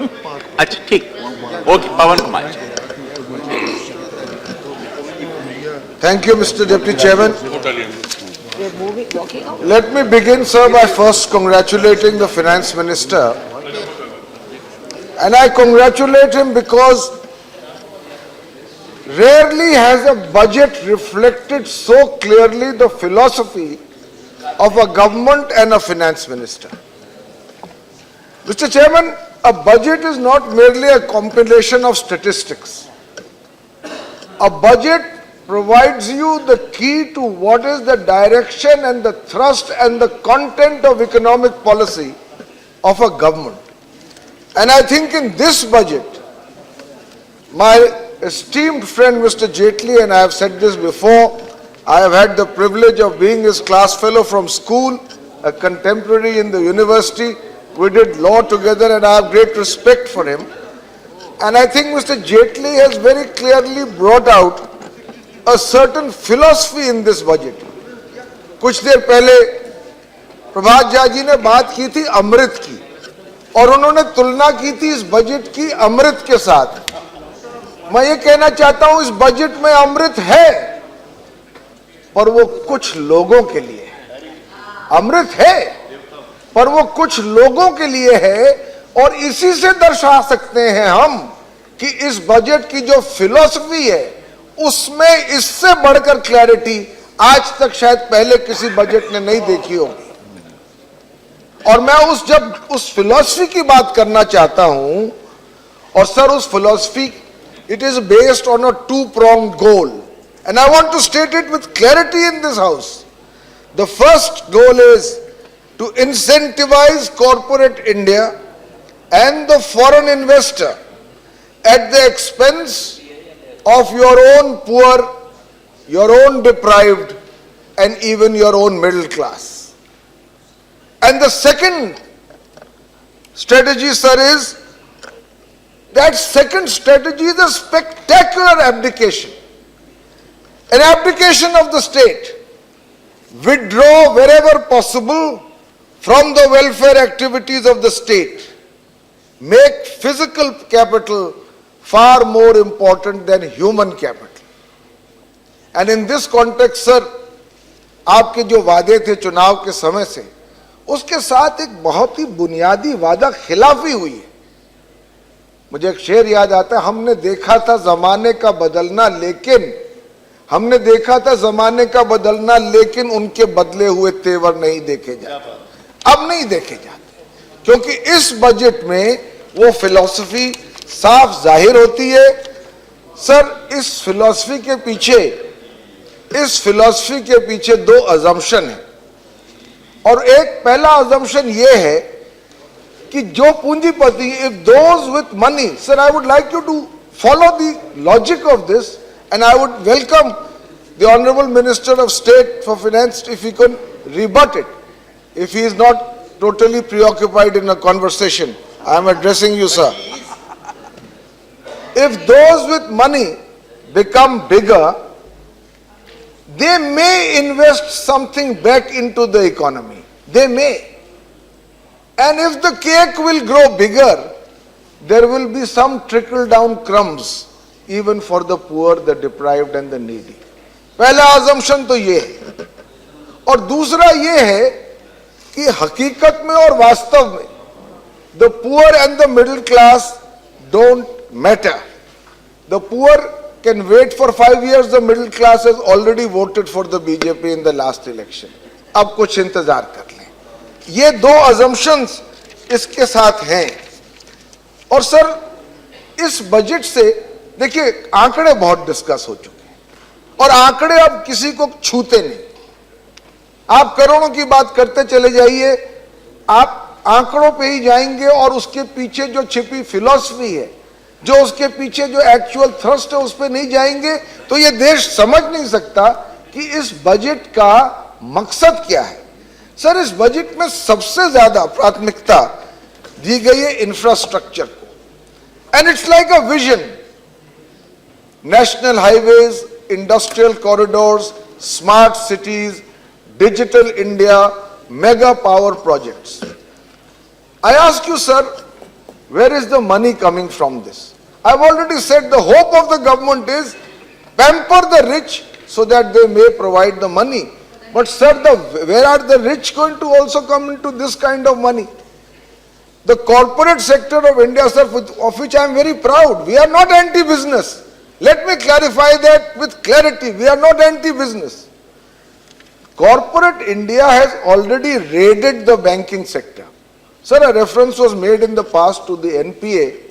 अच्छा ठीक, okay, Pawan Kumar. Thank you, Mr. Deputy Chairman. Let me begin, sir, by first congratulating the Finance Minister. And I congratulate him because rarely has a budget reflected so clearly the philosophy of a government and a finance minister. Mr. Chairman, a budget is not merely a compilation of statistics. A budget provides you the key to what is the direction and the thrust and the content of economic policy of a government. And I think in this budget, my esteemed friend Mr. Jaitley, and I have said this before, I have had the privilege of being his class fellow from school, a contemporary in the university. We did law together and I have great respect for him. And I think Mr. Jaitley has very clearly brought out a certain philosophy in this budget. कुछ देर पहले प्रभात झा जी ने बात की थी अमृत की, और उन्होंने तुलना की थी इस बजट की अमृत के साथ। मैं ये कहना चाहता हूं, इस बजट में अमृत है, पर वो कुछ लोगों के लिए है। अमृत है, पर वो कुछ लोगों के लिए है, और इसी से दर्शा सकते हैं हम कि इस बजट की जो फिलॉसफी है उसमें इससे बढ़कर क्लैरिटी आज तक शायद पहले किसी बजट ने नहीं देखी होगी। और मैं उस फिलॉसफी की बात करना चाहता हूं, और सर उस philosophy, it is based on a two-pronged goal, and I want to state it with clarity in this house. The first goal is to incentivize corporate India and the foreign investor at the expense of your own poor, your own deprived, and even your own middle class. And the second strategy, sir, is that second strategy is a spectacular abdication. An abdication of the state. Withdraw wherever possible from the welfare activities of the state. Make physical capital far more important than human capital. And in this context, sir, आपके जो वादे थे चुनाव के समय से, उसके साथ एक बहुत ही बुनियादी वादा खिलाफी हुई है। मुझे एक शेर याद आता है, हमने देखा था जमाने का बदलना लेकिन उनके बदले हुए तेवर नहीं देखे जाते, अब नहीं देखे जाते, क्योंकि इस बजट में वो फिलॉसफी साफ जाहिर होती है। सर, इस फिलॉसफी के पीछे दो अजम्पशन है, और एक पहला अजम्पशन ये है कि जो पूंजीपति, if those with money, sir I would like you to follow the logic of this, and I would welcome the Honorable Minister of State for Finance if he can rebut it, if he is not totally preoccupied in a conversation. I am addressing you, sir. If those with money become bigger, they may invest something back into the economy. They may. And if the cake will grow bigger, there will be some trickle-down crumbs even for the poor, the deprived and the needy. पहला assumption तो ये है, और दूसरा ये है कि हकीकत में और वास्तव में the poor and the middle class don't matter. The poor can wait for 5 years. The middle class has already voted for the BJP in the last election. अब कुछ इंतजार कर लें. ये दो assumptions इसके साथ हैं. और सर, इस बजट से देखिए आंकड़े बहुत डिस्कस हो चुके हैं, और आंकड़े अब किसी को छूते नहीं. आप करोड़ों की बात करते चले जाइए, आप आंकड़ों पे ही जाएंगे, और उसके पीछे जो छिपी फिलॉसफी है, जो उसके पीछे जो एक्चुअल थ्रस्ट है, उस पे नहीं जाएंगे तो ये देश समझ नहीं सकता कि इस बजट का मकसद क्या है. सर, इस बजट में सबसे ज्यादा प्राथमिकता दी गई है इंफ्रास्ट्रक्चर को, and it's like a vision. National highways, industrial corridors, smart cities, digital India, mega power projects. I ask you, sir, where is the money coming from this? I've already said the hope of the government is pamper the rich so that they may provide the money. But sir, where are the rich going to also come into this kind of money? The corporate sector of India, sir, of which I am very proud, we are not anti-business. Let me clarify that with clarity. We are not anti-business. Corporate India has already raided the banking sector. Sir, a reference was made in the past to the NPA.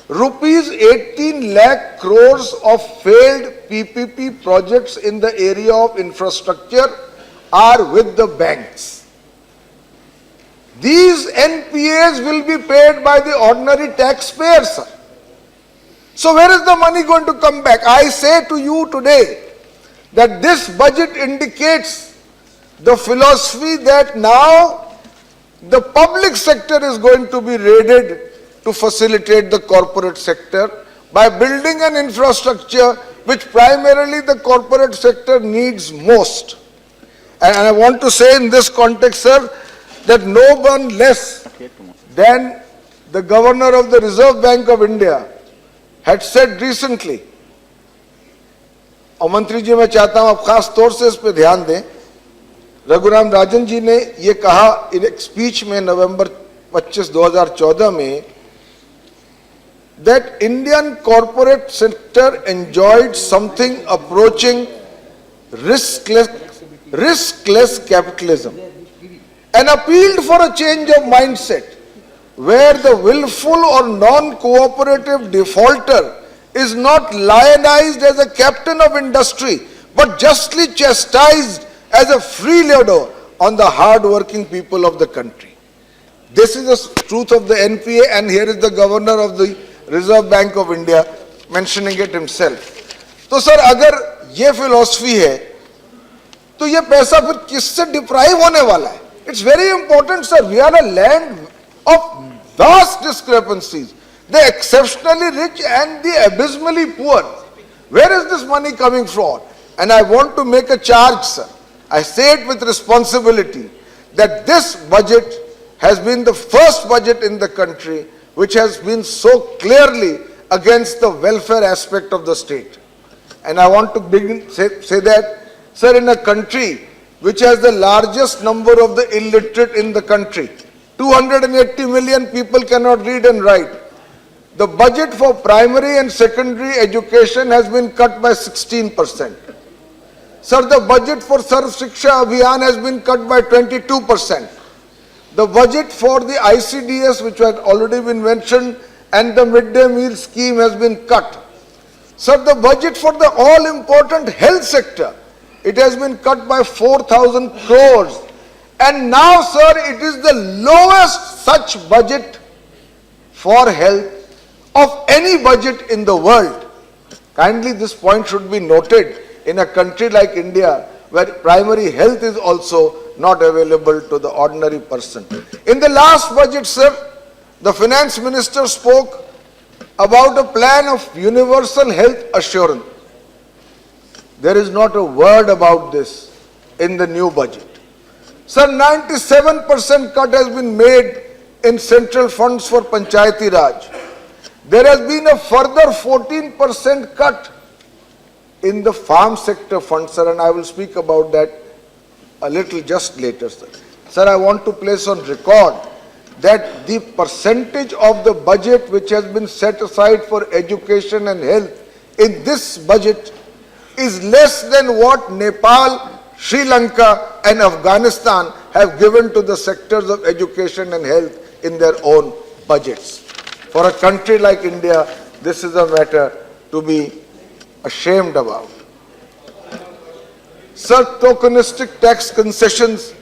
Rupees 18 lakh crores of failed PPP projects in the area of infrastructure are with the banks. These NPAs will be paid by the ordinary taxpayers, sir. So where is the money going to come back? I say to you today that this budget indicates the philosophy that now the public sector is going to be raided to facilitate the corporate sector by building an infrastructure which primarily the corporate sector needs most. And I want to say in this context, sir, that no one less than the Governor of the Reserve Bank of India had said recently, और मंत्री जी मैं चाहता हूं आप खास तौर से इस पे ध्यान दें, रघुराम राजन जी ने ये कहा एक स्पीच में नवंबर 25, 2014 में, that Indian corporate sector enjoyed something approaching riskless capitalism and appealed for a change of mindset where the willful or non-cooperative defaulter is not lionized as a captain of industry but justly chastised as a freeloader on the hard-working people of the country. This is the truth of the NPA, and here is the Governor of the Reserve Bank of India mentioning it himself. तो sir अगर ये philosophy है तो ये पैसा फिर किससे deprive होने वाला है? It's very important, sir. We are a land of vast discrepancies. The exceptionally rich and the abysmally poor. Where is this money coming from? And I want to make a charge, sir. I say it with responsibility that this budget has been the first budget in the country which has been so clearly against the welfare aspect of the state. And I want to say that, sir, in a country which has the largest number of the illiterate in the country, 280 million people cannot read and write. The budget for primary and secondary education has been cut by 16%. Sir, the budget for Sarv Shiksha Abhiyan has been cut by 22%. The budget for the ICDS, which had already been mentioned, and the midday meal scheme has been cut. Sir, the budget for the all-important health sector, it has been cut by 4,000 crores. And now, sir, it is the lowest such budget for health of any budget in the world. Kindly, this point should be noted in a country like India, where primary health is also not available to the ordinary person. In the last budget, sir, the finance minister spoke about a plan of universal health assurance. There is not a word about this in the new budget. Sir, 97% cut has been made in central funds for Panchayati Raj. There has been a further 14% cut in the farm sector fund, sir, and I will speak about that a little just later, sir. Sir, I want to place on record that the percentage of the budget which has been set aside for education and health in this budget is less than what Nepal, Sri Lanka and Afghanistan have given to the sectors of education and health in their own budgets. For a country like India, this is a matter to be ashamed about. Sir, tokenistic tax concessions.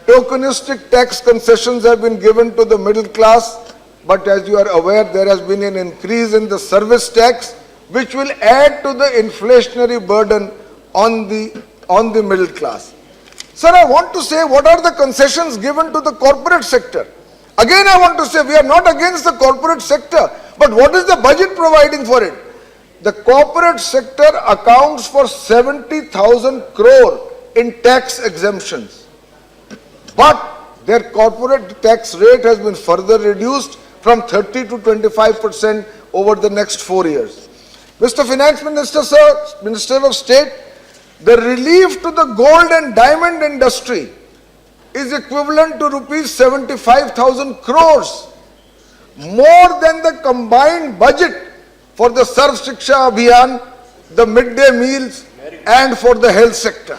Tokenistic tax concessions have been given to the middle class, but as you are aware, there has been an increase in the service tax, which will add to the inflationary burden on the middle class. Sir, I want to say, what are the concessions given to the corporate sector? Again, I want to say, we are not against the corporate sector, but what is the budget providing for it? The corporate sector accounts for 70,000 crore in tax exemptions. But their corporate tax rate has been further reduced from 30 to 25% over the next 4 years. Mr. Finance Minister, sir, Minister of State, the relief to the gold and diamond industry is equivalent to rupees 75,000 crores, more than the combined budget for the Sarv Shiksha Abhiyan, the midday meals, and for the health sector.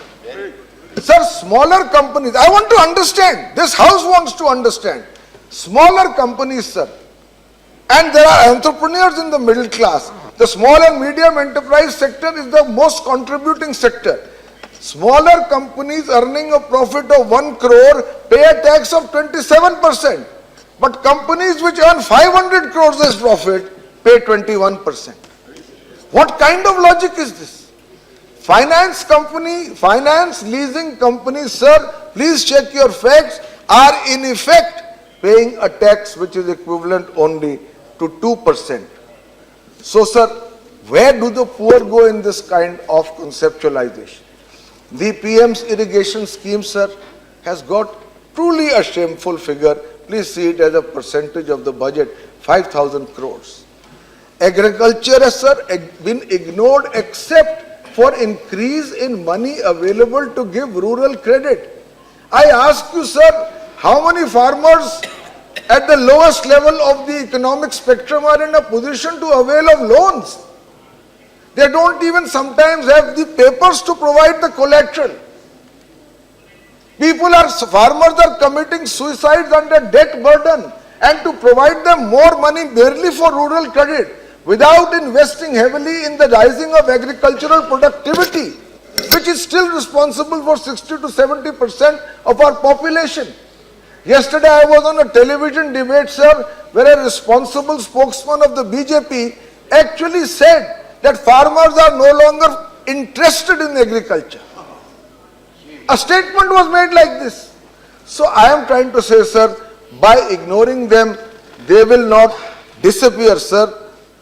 Sir, smaller companies, I want to understand, this house wants to understand, smaller companies, sir, and there are entrepreneurs in the middle class. The small and medium enterprise sector is the most contributing sector. Smaller companies earning a profit of 1 crore pay a tax of 27%. But companies which earn 500 crores as profit pay 21%. What kind of logic is this? Finance leasing companies, sir, please check your facts, are in effect paying a tax which is equivalent only to 2%. So, sir, where do the poor go in this kind of conceptualization? The PM's irrigation scheme, sir, has got truly a shameful figure. Please see it as a percentage of the budget, 5,000 crores. Agriculture has, sir, been ignored except for increase in money available to give rural credit. I ask you, sir, how many farmers at the lowest level of the economic spectrum are in a position to avail of loans? They don't even sometimes have the papers to provide the collateral. Farmers are committing suicides under debt burden, and to provide them more money merely for rural credit without investing heavily in the rising of agricultural productivity, which is still responsible for 60 to 70% of our population. Yesterday I was on a television debate, sir, where a responsible spokesman of the BJP actually said that farmers are no longer interested in agriculture. A statement was made like this. So I am trying to say, sir, by ignoring them, they will not disappear, sir.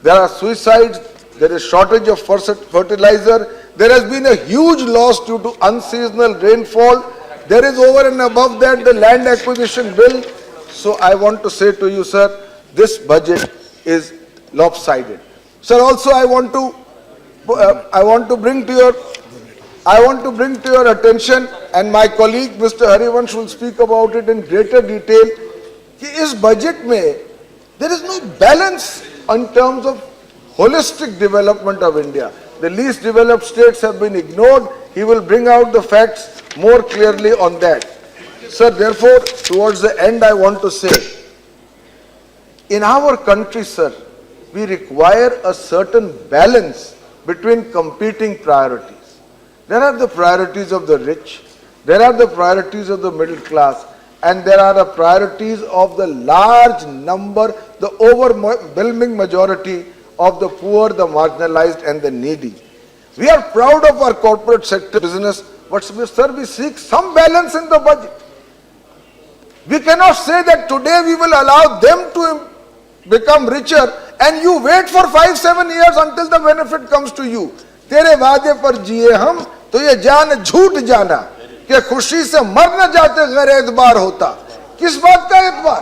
There are suicides, there is shortage of fertilizer, there has been a huge loss due to unseasonal rainfall, there is over and above that the land acquisition bill. So I want to say to you, sir, this budget is lopsided. Sir, also I want to bring to your attention, and my colleague Mr. Harivansh will speak about it in greater detail, that in this budget there is no balance in terms of holistic development of India. The least developed states have been ignored. He will bring out the facts more clearly on that. Sir, therefore, towards the end I want to say, in our country, sir, we require a certain balance between competing priorities. There are the priorities of the rich, there are the priorities of the middle class, and there are the priorities of the large number, the overwhelming majority of the poor, the marginalized and the needy. We are proud of our corporate sector business, but sir, we seek some balance in the budget. We cannot say that today we will allow them to become richer and you wait for 5-7 years until the benefit comes to you. तेरे वादे पर जिए हम तो ये जान झूठ जाना कि खुशी से मर न जाते अगर एतबार होता. किस बात का एतबार?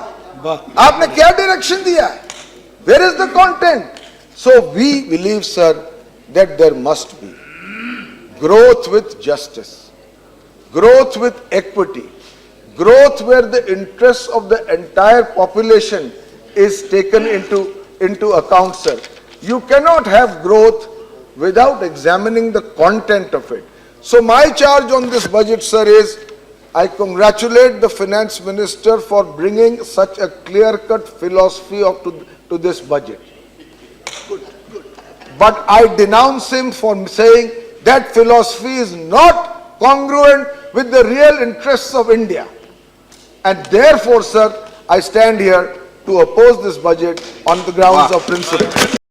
आपने क्या डायरेक्शन दिया है? Where is the content? So we believe, sir, that there must be growth with justice, growth with equity, growth where the interests of the entire population is taken into account, sir. You cannot have growth without examining the content of it. So my charge on this budget, sir, is I congratulate the finance minister for bringing such a clear-cut philosophy to this budget. But I denounce him for saying that philosophy is not congruent with the real interests of India. And therefore, sir, I stand here to oppose this budget on the grounds of principle.